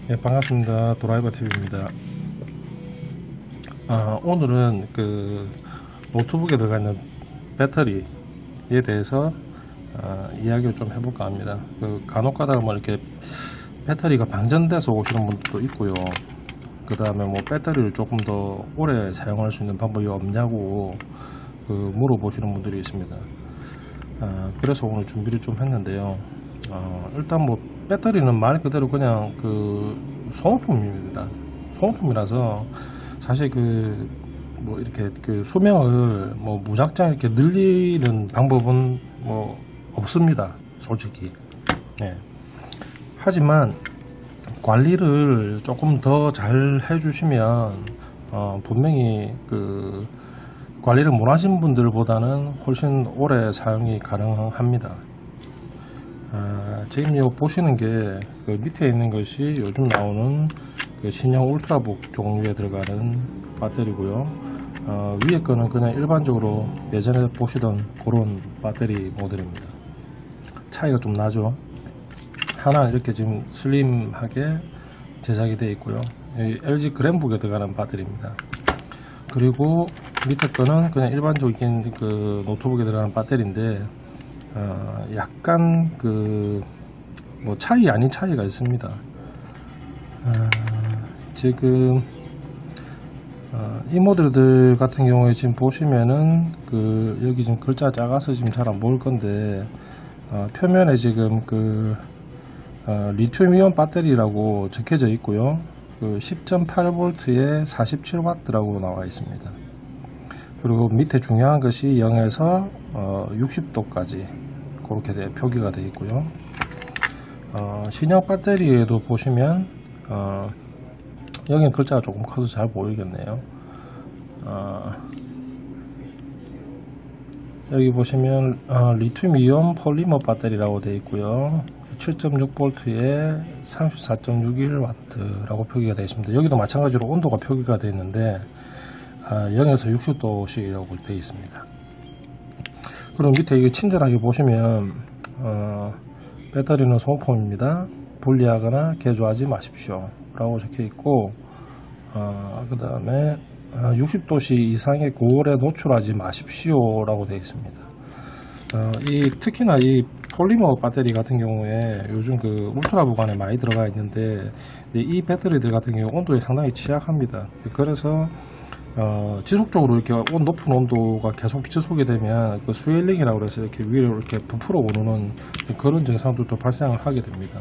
예, 반갑습니다. 도라이버 TV입니다. 오늘은 그 노트북에 들어가 있는 배터리에 대해서 이야기를 좀 해볼까 합니다. 간혹 가다가 뭐 이렇게 배터리가 방전돼서 오시는 분들도 있고요. 그 다음에 뭐 배터리를 조금 더 오래 사용할 수 있는 방법이 없냐고 물어보시는 분들이 있습니다. 그래서 오늘 준비를 좀 했는데요. 일단 뭐 배터리는 말 그대로 그냥 소모품입니다. 소모품이라서 사실 뭐 이렇게 수명을 뭐 무작정 이렇게 늘리는 방법은 뭐 없습니다, 솔직히. 예. 하지만 관리를 조금 더 잘 해주시면 분명히 관리를 못 하신 분들보다는 훨씬 오래 사용이 가능합니다. 지금 보시는 게 밑에 있는 것이 요즘 나오는 신형 울트라북 종류에 들어가는 배터리고요. 위에 거는 그냥 일반적으로 예전에 보시던 그런 배터리 모델입니다. 차이가 좀 나죠. 하나 이렇게 지금 슬림하게 제작이 되어 있고요. LG 그램북에 들어가는 배터리입니다. 그리고 밑에 거는 그냥 일반적인 노트북에 들어가는 배터리인데 약간 뭐 차이 아닌 차이가 있습니다. 지금 이 모델들 같은 경우에 지금 보시면은 여기 지금 글자 작아서 지금 잘 안 보일 건데 표면에 지금 리튬이온 배터리라고 적혀져 있고요. 10.8V에 47W라고 나와 있습니다. 그리고 밑에 중요한 것이 0에서 60도까지 그렇게 표기가 되어 있고요. 신형 배터리에도 보시면 여기는 글자가 조금 커서 잘 보이겠네요. 여기 보시면 리튬이온 폴리머 배터리라고 되어 있고요. 7.6V에 34.61W라고 표기가 되어 있습니다. 여기도 마찬가지로 온도가 표기가 되어 있는데 0에서 60도씩이라고 되어 있습니다. 그럼 밑에 이게 친절하게 보시면 배터리는 소모품입니다. 분리하거나 개조하지 마십시오 라고 적혀 있고, 그 다음에 60도씨 이상의 고열에 노출하지 마십시오 라고 되어 있습니다. 특히나 이 폴리머 배터리 같은 경우에 요즘 울트라북 안에 많이 들어가 있는데 이 배터리들 같은 경우 온도에 상당히 취약합니다. 그래서 지속적으로 이렇게 높은 온도가 계속 지속이 되면 스웰링이라고 해서 이렇게 위로 이렇게 부풀어 오르는 그런 증상들도 발생을 하게 됩니다.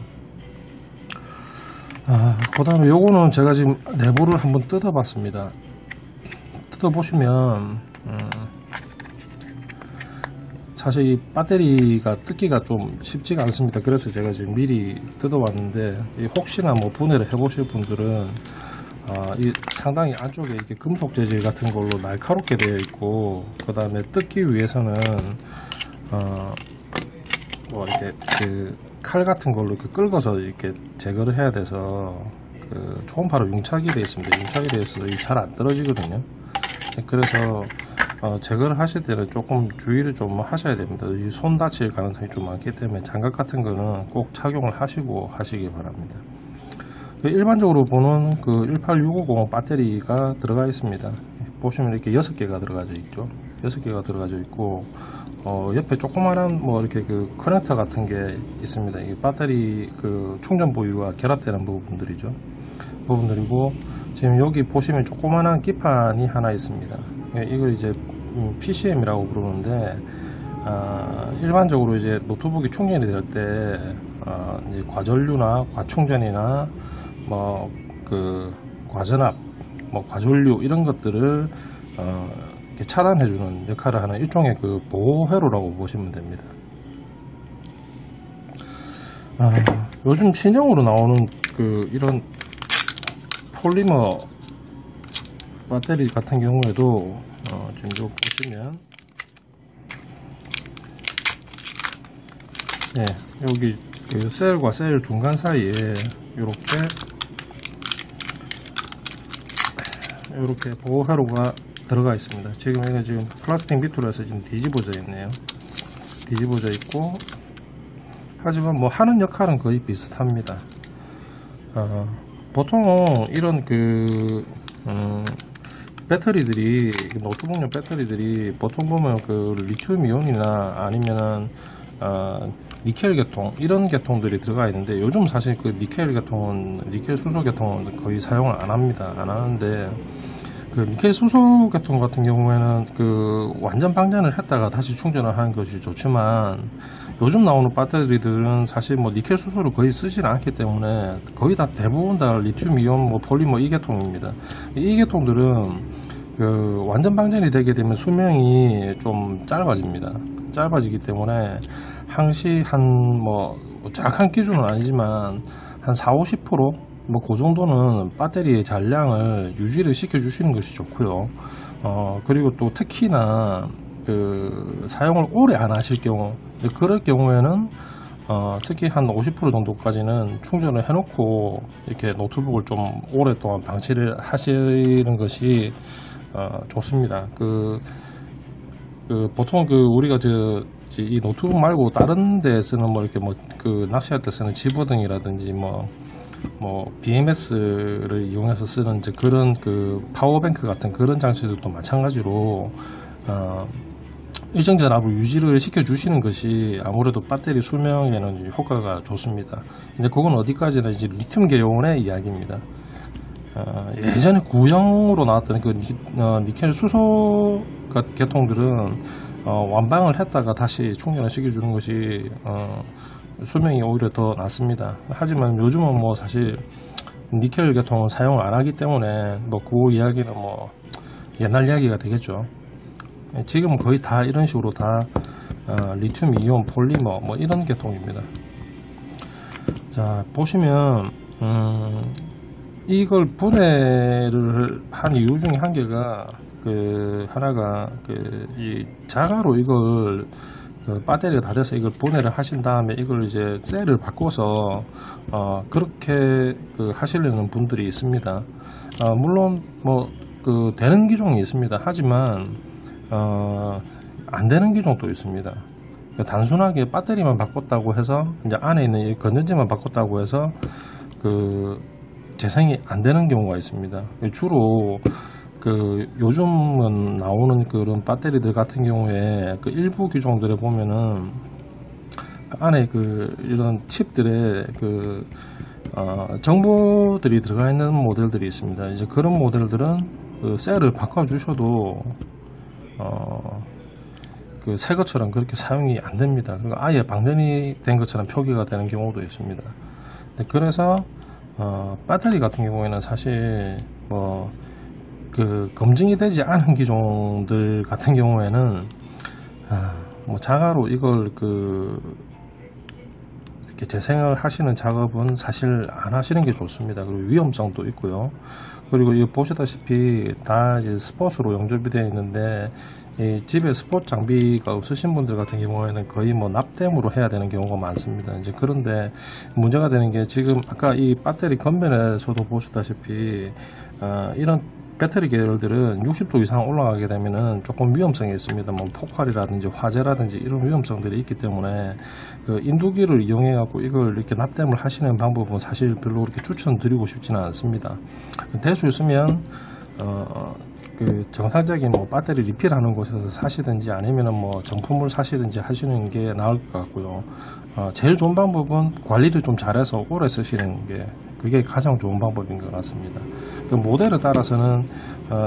그 다음에 요거는 제가 지금 내부를 한번 뜯어 봤습니다. 뜯어 보시면 사실 이 배터리가 뜯기가 좀 쉽지가 않습니다. 그래서 제가 지금 미리 뜯어 왔는데 혹시나 뭐 분해를 해 보실 분들은 이 상당히 안쪽에 이렇게 금속 재질 같은 걸로 날카롭게 되어 있고, 그 다음에 뜯기 위해서는 뭐 이렇게 칼 같은 걸로 이렇게 긁어서 이렇게 제거를 해야 돼서 초음파로 융착이 되어 있습니다. 융착이 되어 있어서 잘 안 떨어지거든요. 그래서 제거를 하실 때는 조금 주의를 좀 하셔야 됩니다. 이 손 다칠 가능성이 좀 많기 때문에 장갑 같은 거는 꼭 착용을 하시고 하시기 바랍니다. 일반적으로 보는 18650 배터리가 들어가 있습니다. 보시면 이렇게 6개가 들어가져 있죠. 6개가 들어가져 있고, 옆에 조그마한 뭐 이렇게 커넥터 같은 게 있습니다. 이 배터리 충전 부위와 결합되는 부분들이죠. 부분들이고, 지금 여기 보시면 조그마한 기판이 하나 있습니다. 이걸 이제 PCM이라고 부르는데, 일반적으로 이제 노트북이 충전이 될 때 과전류나 과충전이나 뭐 과전압, 뭐 과전류 이런 것들을 이렇게 차단해주는 역할을 하는 일종의 보호회로라고 보시면 됩니다. 요즘 신형으로 나오는 이런 폴리머 배터리 같은 경우에도 지금 보시면 여기 셀과 셀 중간 사이에 이렇게 보호회로가 들어가 있습니다. 지금 이거 지금 플라스틱 밑으로 해서 지금 뒤집어져 있네요. 뒤집어져 있고, 하지만 뭐 하는 역할은 거의 비슷합니다. 보통 이런 배터리들이, 노트북용 배터리들이 보통 보면 리튬 이온이나 아니면은 니켈 계통, 이런 계통들이 들어가 있는데, 요즘 사실 니켈 수소 계통은 거의 사용을 안 합니다. 안 하는데, 니켈 수소 계통 같은 경우에는 완전 방전을 했다가 다시 충전을 하는 것이 좋지만, 요즘 나오는 배터리들은 사실 니켈 수소를 거의 쓰질 않기 때문에 거의 다 대부분 다 리튬 이온 폴리머 이 계통입니다. 이 계통들은 완전 방전이 되게 되면 수명이 좀 짧아집니다. 짧아지기 때문에 항시 정확한 기준은 아니지만 한 40-50% 그 정도는 배터리의 잔량을 유지를 시켜 주시는 것이 좋고요. 그리고 또 특히나 사용을 오래 안 하실 경우, 그럴 경우에는 특히 한 50% 정도까지는 충전을 해놓고 이렇게 노트북을 좀 오랫동안 방치를 하시는 것이 좋습니다. 보통 우리가 이 노트북 말고 다른 데 쓰는 이렇게 낚시할 때 쓰는 집어등이라든지 BMS를 이용해서 쓰는 그런 파워뱅크 같은 그런 장치들도 마찬가지로 일정 전압을 유지를 시켜 주시는 것이 아무래도 배터리 수명에는 효과가 좋습니다. 근데 그건 어디까지나 이제 리튬 계열의 이야기입니다. 예전에 구형으로 나왔던 니켈 수소 계통들은 완방을 했다가 다시 충전을 시켜주는 것이 수명이 오히려 더 낫습니다. 하지만 요즘은 사실 니켈 계통은 사용을 안 하기 때문에 그 이야기는 옛날 이야기가 되겠죠. 지금은 거의 다 이런 식으로 다 리튬 이온 폴리머 이런 계통입니다. 자, 보시면 이걸 분해를 한 이유 중에 한 개가 하나가 이 자가로 이걸 배터리가 다 돼서 이걸 분해를 하신 다음에 이걸 이제 셀을 바꿔서 그렇게 하시려는 분들이 있습니다. 물론 되는 기종이 있습니다. 하지만 안 되는 기종도 있습니다. 단순하게 배터리만 바꿨다고 해서 이제 안에 있는 이 건전지만 바꿨다고 해서 재생이 안 되는 경우가 있습니다. 주로 요즘은 나오는 그런 배터리들 같은 경우에 일부 기종들에 보면은 안에 이런 칩들의 정보들이 들어가 있는 모델들이 있습니다. 이제 그런 모델들은 셀을 바꿔 주셔도 새 것처럼 그렇게 사용이 안 됩니다. 그리고 아예 방전이 된 것처럼 표기가 되는 경우도 있습니다. 그래서 배터리 같은 경우에는 사실 검증이 되지 않은 기종들 같은 경우에는 자가로 이걸 이렇게 재생을 하시는 작업은 사실 안 하시는 게 좋습니다. 그리고 위험성도 있고요. 그리고 이거 보시다시피 다 이제 스포츠로 용접이 되어 있는데 이 집에 스포츠 장비가 없으신 분들 같은 경우에는 거의 납땜으로 해야 되는 경우가 많습니다. 이제 그런데 문제가 되는 게 지금 아까 이 배터리 겉면에서도 보시다시피 이런 배터리 계열들은 60도 이상 올라가게 되면은 조금 위험성이 있습니다. 폭발이라든지 화재라든지 이런 위험성들이 있기 때문에 인두기를 이용해 갖고 이걸 이렇게 납땜을 하시는 방법은 사실 별로 그렇게 추천드리고 싶지는 않습니다. 될 수 있으면 정상적인 배터리 리필하는 곳에서 사시든지 아니면은 정품을 사시든지 하시는 게 나을 것 같고요. 제일 좋은 방법은 관리를 좀 잘해서 오래 쓰시는 게 그게 가장 좋은 방법인 것 같습니다. 모델에 따라서는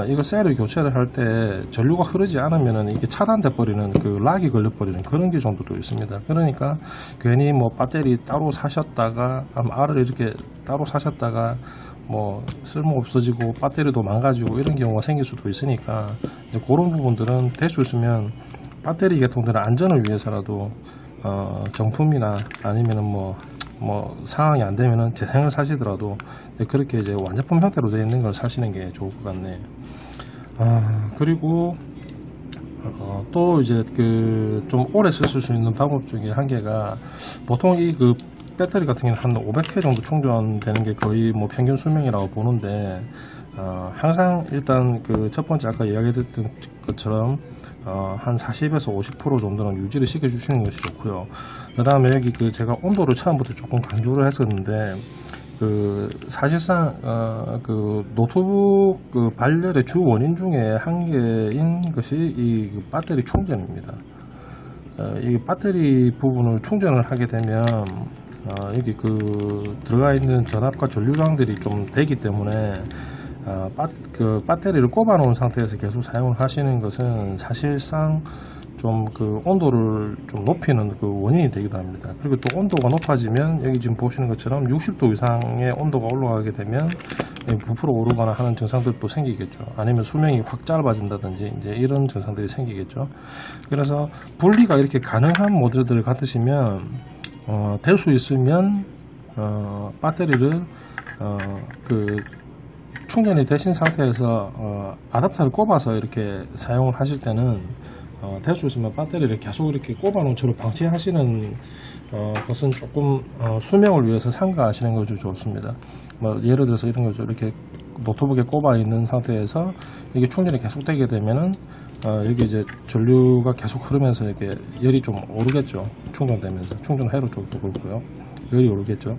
이거 셀을 교체를 할 때 전류가 흐르지 않으면은 이게 차단돼 버리는 락이 걸려 버리는 그런 기종들도 있습니다. 그러니까 괜히 배터리 따로 사셨다가 알을 이렇게 따로 사셨다가 쓸모 없어지고 배터리도 망가지고 이런 경우가 생길 수도 있으니까 그런 부분들은 될 수 있으면 배터리 계통들의 안전을 위해서라도 정품이나 아니면은 상황이 안 되면은 재생을 사시더라도 그렇게 이제 완제품 형태로 되어 있는 걸 사시는 게 좋을 것 같네요. 그리고 또 이제 좀 오래 쓰실 수 있는 방법 중에 한 개가 보통 이 배터리 같은 경우는 한 500회 정도 충전되는 게 거의 평균 수명이라고 보는데 항상 일단 첫 번째 아까 이야기했던 것처럼 한 40에서 50% 정도는 유지를 시켜 주시는 것이 좋고요. 그 다음에 여기 제가 온도를 처음부터 조금 강조를 했었는데 사실상 그 노트북 그 발열의 주 원인 중에 한 개인 것이 이 배터리 충전입니다. 이 배터리 부분을 충전을 하게 되면 여기 그 들어가 있는 전압과 전류량들이 좀 되기 때문에 그 배터리를 꼽아 놓은 상태에서 계속 사용을 하시는 것은 사실상 좀 그 온도를 좀 높이는 그 원인이 되기도 합니다. 그리고 또 온도가 높아지면 여기 지금 보시는 것처럼 60도 이상의 온도가 올라가게 되면 부풀어 오르거나 하는 증상들도 생기겠죠. 아니면 수명이 확 짧아진다든지 이제 이런 증상들이 생기겠죠. 그래서 분리가 이렇게 가능한 모델들을 갖으시면 될 수 있으면 배터리를 그 충전이 되신 상태에서 아답터를 꼽아서 이렇게 사용을 하실 때는 될 수 있으면 배터리를 계속 이렇게 꼽아 놓은 채로 방치하시는 것은 조금 수명을 위해서 삼가하시는 것이 좋습니다. 뭐 예를 들어서 이런 거죠. 이렇게 노트북에 꼽아 있는 상태에서 이게 충전이 계속 되게 되면은 여기 이제 전류가 계속 흐르면서 이렇게 열이 좀 오르겠죠. 충전되면서 충전 회로 쪽도 그렇고요. 열이 오르겠죠.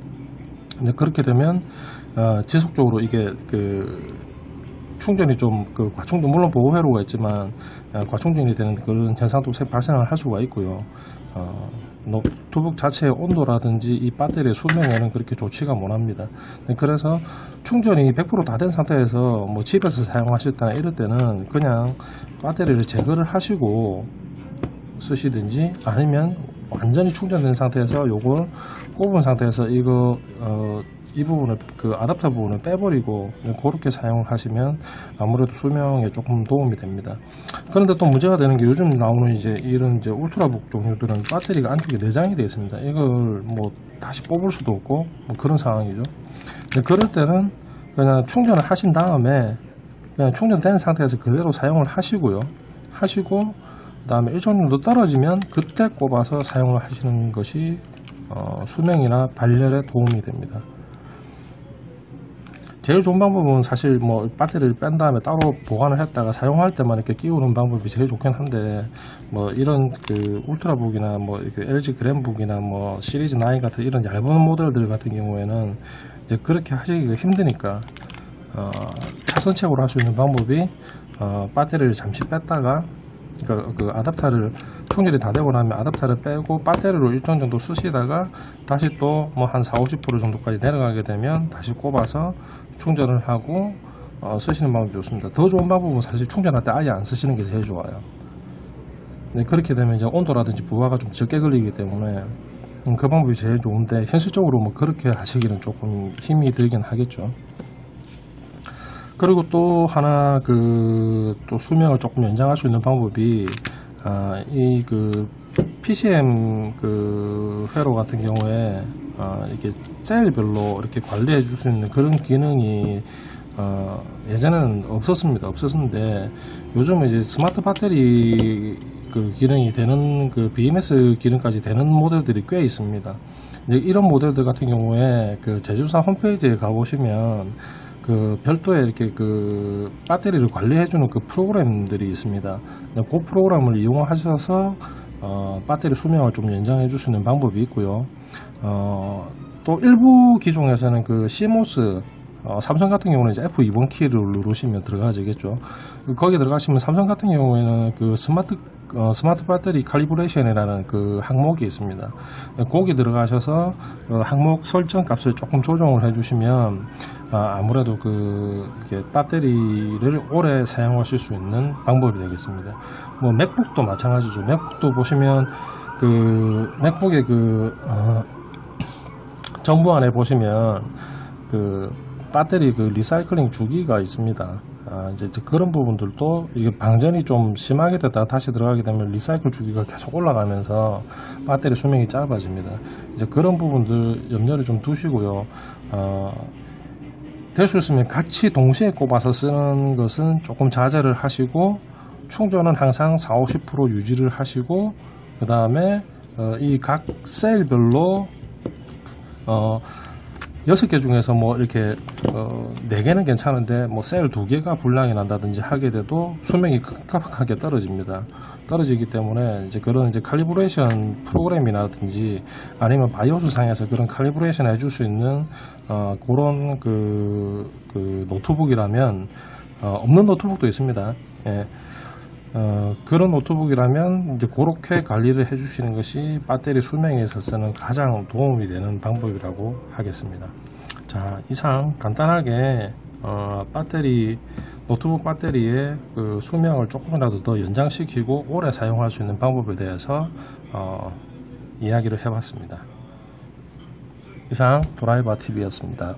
근데 그렇게 되면 지속적으로 이게 그 충전이 좀 그 과충전 물론 보호 회로가 있지만 과충전이 되는 그런 현상도 발생을 할 수가 있고요. 노트북 자체의 온도라든지 이 배터리의 수명에는 그렇게 좋지가 못합니다. 그래서 충전이 100% 다 된 상태에서 뭐 집에서 사용하실 때나 이럴 때는 그냥 배터리를 제거를 하시고 쓰시든지 아니면 완전히 충전된 상태에서 요걸 꼽은 상태에서 이거 이 부분을 그 아답터 부분을 빼버리고 그렇게 사용을 하시면 아무래도 수명에 조금 도움이 됩니다. 그런데 또 문제가 되는 게 요즘 나오는 이제 이런 이제 울트라북 종류들은 배터리가 안쪽에 내장이 되어 있습니다. 이걸 뭐 다시 뽑을 수도 없고 뭐 그런 상황이죠. 그럴 때는 그냥 충전을 하신 다음에 그냥 충전된 상태에서 그대로 사용을 하시고요. 하시고 그다음에 일정 정도 떨어지면 그때 꼽아서 사용을 하시는 것이 수명이나 발열에 도움이 됩니다. 제일 좋은 방법은 사실 뭐 배터리를 뺀 다음에 따로 보관을 했다가 사용할 때만 이렇게 끼우는 방법이 제일 좋긴 한데 뭐 이런 그 울트라북이나 뭐 이렇게 LG 그램북이나 뭐 시리즈 9 같은 이런 얇은 모델들 같은 경우에는 이제 그렇게 하시기가 힘드니까 차선책으로 할 수 있는 방법이 배터리를 잠시 뺐다가 그 아답터를 충전이 다 되고 나면 아답터를 빼고 배터리로 일정 정도 쓰시다가 다시 또 뭐 한 40-50% 정도까지 내려가게 되면 다시 꼽아서 충전을 하고 쓰시는 방법이 좋습니다. 더 좋은 방법은 사실 충전할 때 아예 안 쓰시는 게 제일 좋아요. 그렇게 되면 이제 온도라든지 부하가 좀 적게 걸리기 때문에 그 방법이 제일 좋은데 현실적으로 뭐 그렇게 하시기는 조금 힘이 들긴 하겠죠. 그리고 또 하나 또 수명을 조금 연장할 수 있는 방법이 이 그 PCM 그 회로 같은 경우에 이렇게 셀별로 이렇게 관리해 줄 수 있는 그런 기능이 예전에는 없었는데 요즘은 이제 스마트 배터리 그 기능이 되는 그 BMS 기능까지 되는 모델들이 꽤 있습니다. 이런 모델들 같은 경우에 그 제조사 홈페이지에 가보시면 그 별도의 이렇게 그 배터리를 관리해주는 그 프로그램들이 있습니다. 그 프로그램을 이용하셔서 배터리 수명을 좀 연장해 줄 수 있는 방법이 있고요. 또 일부 기종에서는 그 CMOS 삼성 같은 경우는 이제 F2번 키를 누르시면 들어가지겠죠. 거기 들어가시면 삼성 같은 경우에는 그 스마트 배터리 칼리브레이션이라는 그 항목이 있습니다. 거기 들어가셔서 항목 설정 값을 조금 조정을 해주시면 아무래도 이게 배터리를 오래 사용하실 수 있는 방법이 되겠습니다. 뭐 맥북도 마찬가지죠. 맥북도 보시면 그 맥북의 정보 안에 보시면 배터리 리사이클링 주기가 있습니다. 이제 그런 부분들도 이게 방전이 좀 심하게 되다가 다시 들어가게 되면 리사이클 주기가 계속 올라가면서 배터리 수명이 짧아집니다. 이제 그런 부분들 염려를 좀 두시고요. 될 수 있으면 같이 동시에 꼽아서 쓰는 것은 조금 자제를 하시고 충전은 항상 40-50% 유지를 하시고 그 다음에 이 각 셀별로 6개 중에서 뭐 이렇게 4개는 괜찮은데 뭐 셀 2개가 불량이 난다든지 하게 돼도 수명이 급격하게 떨어집니다. 떨어지기 때문에 이제 그런 이제 칼리브레이션 프로그램이라든지 아니면 바이오스 상에서 그런 칼리브레이션 해줄 수 있는 그런 그 노트북이라면 없는 노트북도 있습니다. 예. 그런 노트북이라면 이제 그렇게 관리를 해주시는 것이 배터리 수명에 있어서는 가장 도움이 되는 방법이라고 하겠습니다. 자, 이상 간단하게 노트북 배터리의 그 수명을 조금이라도 더 연장시키고 오래 사용할 수 있는 방법에 대해서 이야기를 해봤습니다. 이상 드라이버 TV였습니다.